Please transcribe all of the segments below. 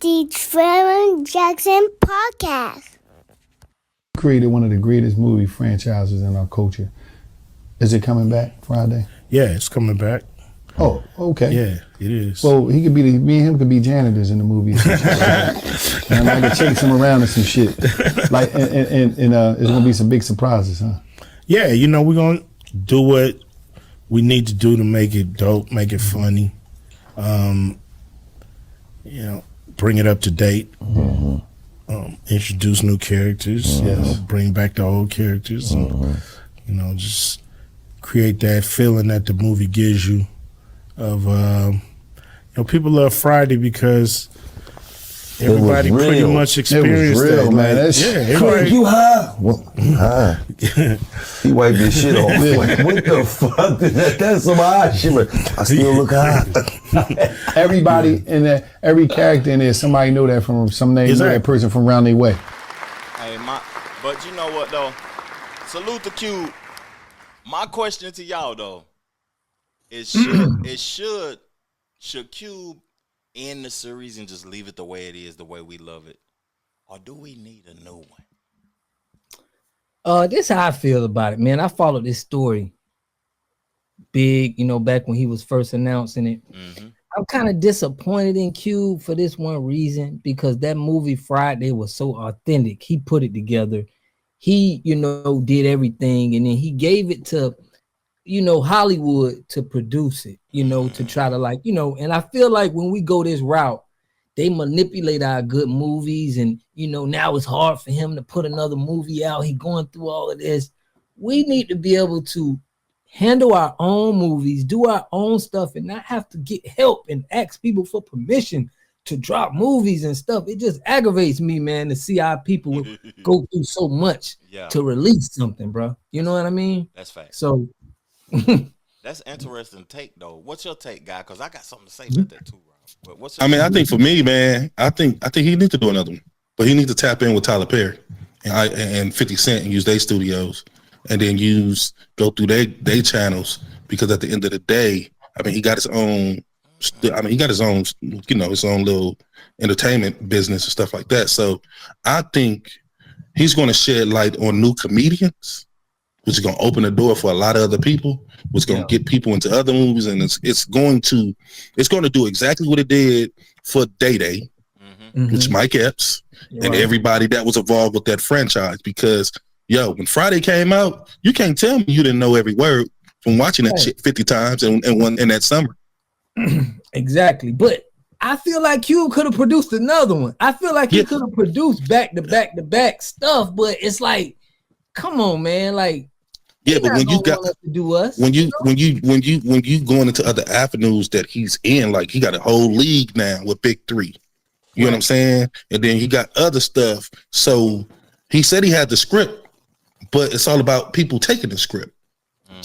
the Trevor Jackson Podcast. Created one of the greatest movie franchises in our culture. Is it coming back Friday? Yeah, it's coming back. Oh, okay. Yeah, it is. Well, he could be me and him could be janitors in the movie. And I could chase him around and some shit. Like, and it's gonna be some big surprises, huh? Yeah, you know, we're gonna do what we need to do to make it dope, make it funny. You know, bring it up to date. Introduce new characters. Bring back the old characters. And, you know, just create that feeling that the movie gives you. Of you know, people love Friday because everybody pretty much experienced it was real, that. man. Like, everybody. You high? Well, high. He wiped his shit off. Like, what the fuck? That's some high shit. I still look high. Everybody in there, every character in there, somebody know that from some name, know that person from around their way. Hey, but you know what though? Salute to Cube. My question to y'all though is should Cube end the series and just leave it the way it is, the way we love it, or do we need a new one? This is how I feel about it, man. I followed this story big, you know, back when he was first announcing it. I'm kind of disappointed in Cube for this one reason, because that movie Friday was so authentic. He put it together. He, you know, did everything, and then he gave it to, you know, Hollywood to produce it, you know, to try to, like, you know, and I feel like when we go this route, they manipulate our good movies, and, you know, now it's hard for him to put another movie out. He going through all of this. We need to be able to handle our own movies, do our own stuff, and not have to get help and ask people for permission to drop movies and stuff. It just aggravates me, man, to see how people go through so much to release something, bro. You know what I mean? That's fact. So that's interesting take though. What's your take, guy? Because I got something to say about that too, bro. But what's your I think for me, man, I think he needs to do another one, but he needs to tap in with Tyler Perry and 50 Cent and use their studios, and then go through their channels, because at the end of the day, I mean, he got his own. You know, his own little entertainment business and stuff like that. So I think he's going to shed light on new comedians, which is going to open the door for a lot of other people, which is going to get people into other movies, and it's going to do exactly what it did for Day Day, which Mike Epps and everybody that was involved with that franchise. Because when Friday came out, you can't tell me you didn't know every word from watching that shit 50 times and one in that summer. Exactly, but I feel like Cube could have produced another one. I feel like he could have produced back to back stuff, but it's like, come on, man, like. But when you got to do us, when you going into other avenues that he's in, like he got a whole league now with Big Three, you know what I'm saying? And then he got other stuff. So he said he had the script, but it's all about people taking the script.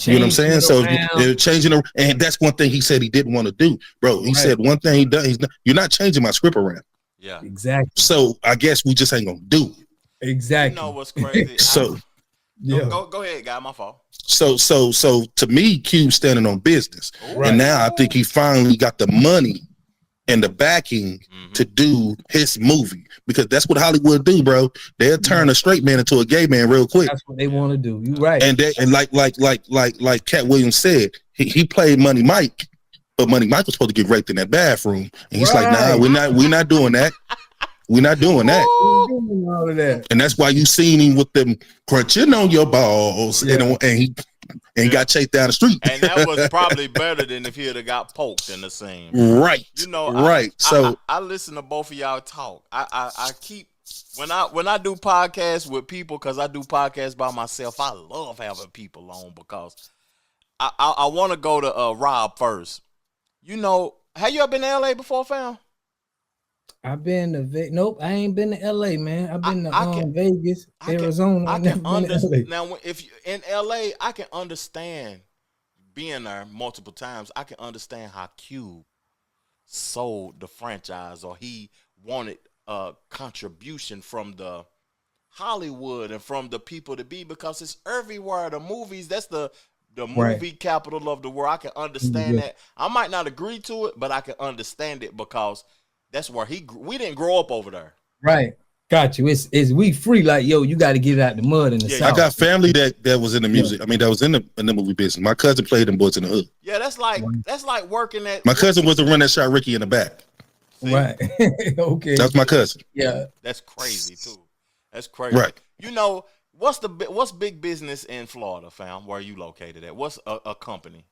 You know what I'm saying? So they're changing it, and that's one thing he said he didn't want to do, bro. He said one thing he done. You're not changing my script around. Yeah, exactly. So I guess we just ain't gonna do it. Exactly. You know what's crazy? Go ahead, guy. My fault. So to me, Cube's standing on business, and now I think he finally got the money and the backing to do his movie, because that's what Hollywood do, bro. They'll turn a straight man into a gay man real quick. That's what they want to do. You right. And like Cat Williams said, he played Money Mike, but Money Mike was supposed to get raped in that bathroom, and he's like, nah, we're not doing that. We're not doing that. All of that. And that's why you seen him with them crunching on your balls, and he got chased down the street. And that was probably better than if he had got poked in the scene. Right. You know, right. I listen to both of y'all talk. I keep when I do podcasts with people, because I do podcasts by myself, I love having people on, because I want to go to Rob first. You know, have you ever been to LA before, fam? I've been to nope, I ain't been to LA, man. I've been to Vegas, Arizona. I can understand. Now, if you in LA, I can understand being there multiple times. I can understand how Cube sold the franchise, or he wanted a contribution from the Hollywood and from the people to be, because it's everywhere. The movies, that's the movie capital of the world. I can understand that. I might not agree to it, but I can understand it, because That's where we didn't grow up over there. Right. Got you. It's we free like yo. You got to get it out the mud in the Yeah, south. I got family that was in the music. I mean, that was in the movie business. My cousin played them boys in the hood. Yeah, that's like working at. My cousin was the one that shot Ricky in the back. See? Right. Okay. That's my cousin. Yeah. That's crazy too. That's crazy. Right. You know what's big business in Florida, fam? Where are you located at? What's a company?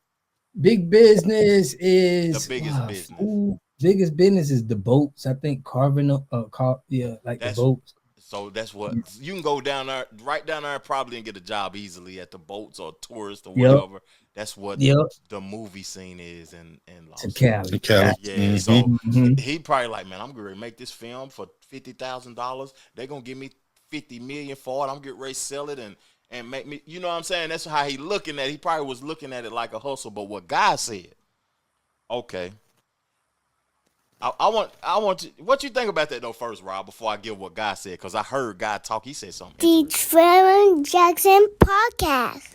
Big business is The biggest business. Biggest business is the boats. I think carving like the boats. So that's what you can go down there, right down there, probably and get a job easily at the boats or tourist or whatever. That's what the movie scene is in Los Cali. Yeah, so he probably like, man, I'm gonna make this film for $50,000. They're gonna give me $50 million for it. I'm getting ready to sell it and make me. You know what I'm saying? That's how he looking at it. He probably was looking at it like a hustle. But what God said, okay. I want you. What you think about that though, first, Rob? Before I give what God said, because I heard God talk. He said something. The Trevor Jackson Podcast.